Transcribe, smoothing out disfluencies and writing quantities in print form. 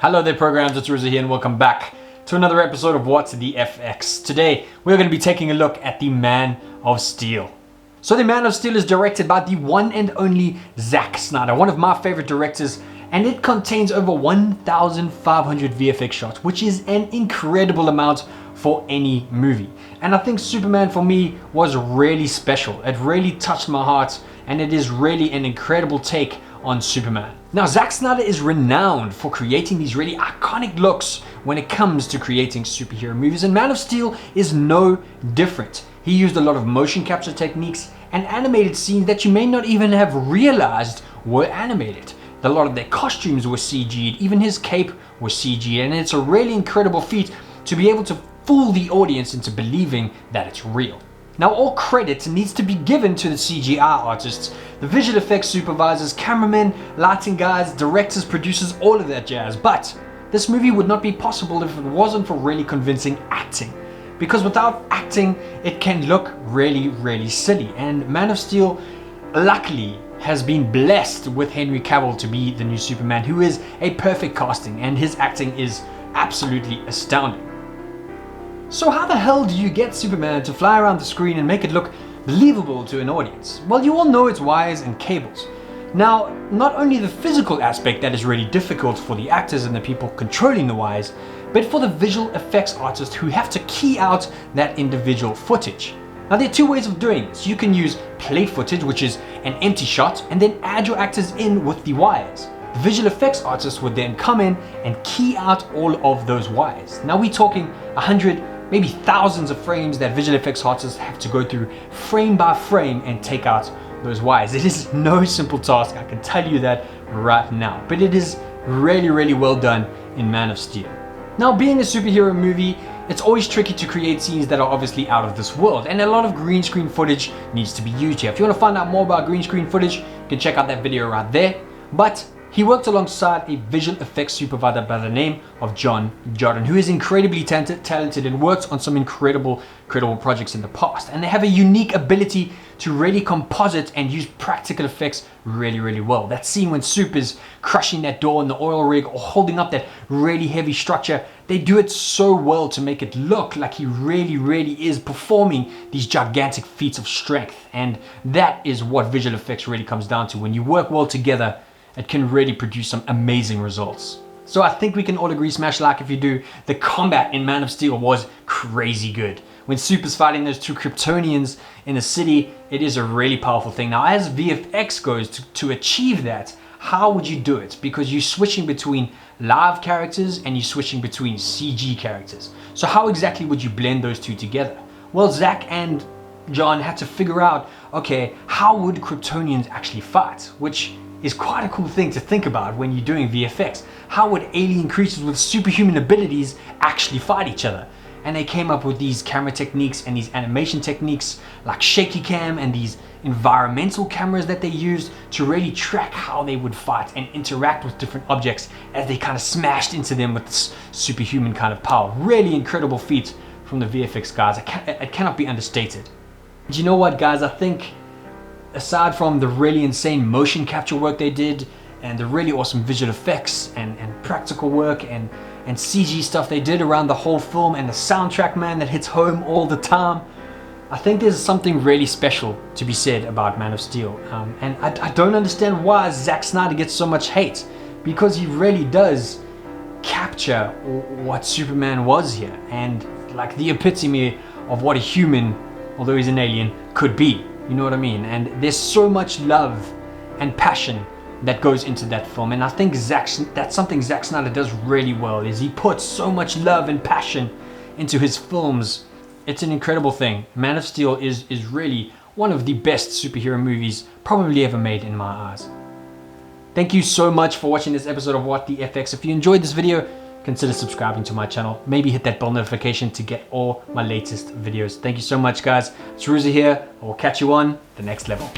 Hello there programs, it's Ruza here and welcome back to another episode of What's the FX. Today we're going to be taking a look at the Man of Steel. So the Man of Steel is directed by the one and only Zack Synder, one of my favorite directors, and it contains over 1,500 VFX shots, which is an incredible amount for any movie. And I think Superman for me was really special. It really touched my heart and it is really an incredible take on Superman. Now, Zack Synder is renowned for creating these really iconic looks when it comes to creating superhero movies, and Man of Steel is no different. He used a lot of motion capture techniques and animated scenes that you may not even have realized were animated. A lot of their costumes were CG'd, even his cape was CG'd, and it's a really incredible feat to be able to fool the audience into believing that it's real. Now, all credit needs to be given to the CGI artists, the visual effects supervisors, cameramen, lighting guys, directors, producers, all of that jazz. But this movie would not be possible if it wasn't for really convincing acting. Because without acting, it can look really, really silly. And Man of Steel, luckily, has been blessed with Henry Cavill to be the new Superman, who is a perfect casting, and his acting is absolutely astounding. So how the hell do you get Superman to fly around the screen and make it look believable to an audience? Well, you all know it's wires and cables. Now, not only the physical aspect that is really difficult for the actors and the people controlling the wires, but for the visual effects artists who have to key out that individual footage. Now, there are two ways of doing this. You can use plate footage, which is an empty shot, and then add your actors in with the wires. The visual effects artists would then come in and key out all of those wires. Now, we're talking 100, maybe thousands of frames that visual effects artists have to go through frame by frame and take out those wires. It is no simple task, I can tell you that right now, but it is really, really well done in Man of Steel. Now, being a superhero movie, it's always tricky to create scenes that are obviously out of this world, and a lot of green screen footage needs to be used here. If you want to find out more about green screen footage, you can check out that video right there. But he worked alongside a visual effects supervisor by the name of John Jordan, who is incredibly talented and worked on some incredible projects in the past. And they have a unique ability to really composite and use practical effects really, really well. That scene when Soup is crushing that door in the oil rig or holding up that really heavy structure, they do it so well to make it look like he really, really is performing these gigantic feats of strength. And that is what visual effects really comes down to. When you work well together, it can really produce some amazing results. So I think we can all agree, smash like if you do. The combat in Man of Steel was crazy good. When Soup is fighting those two Kryptonians in a city, it is a really powerful thing. Now, as VFX goes, to achieve that, how would you do it? Because you're switching between live characters and you're switching between CG characters. So how exactly would you blend those two together? Well, Zack and John had to figure out, okay, how would Kryptonians actually fight? Which is quite a cool thing to think about when you're doing VFX. How would alien creatures with superhuman abilities actually fight each other? And they came up with these camera techniques and these animation techniques like shaky cam and these environmental cameras that they used to really track how they would fight and interact with different objects as they kind of smashed into them with this superhuman kind of power. Really incredible feat from the VFX guys. It cannot be understated. But you know what, guys? I think aside from the really insane motion capture work they did and the really awesome visual effects and practical work and CG stuff they did around the whole film, and the soundtrack, man, that hits home all the time, I think there's something really special to be said about Man of Steel. And I don't understand why Zack Synder gets so much hate, because he really does capture what Superman was here, and like the epitome of what a human, although he's an alien, could be. You know what I mean? And there's so much love and passion that goes into that film. And I think that's something Zack Synder does really well, is he puts so much love and passion into his films. It's an incredible thing. Man of Steel is really one of the best superhero movies probably ever made in my eyes. Thank you so much for watching this episode of What the FX. If you enjoyed this video, consider subscribing to my channel. Maybe hit that bell notification to get all my latest videos. Thank you so much, guys. It's Ruza here. I will catch you on the next level.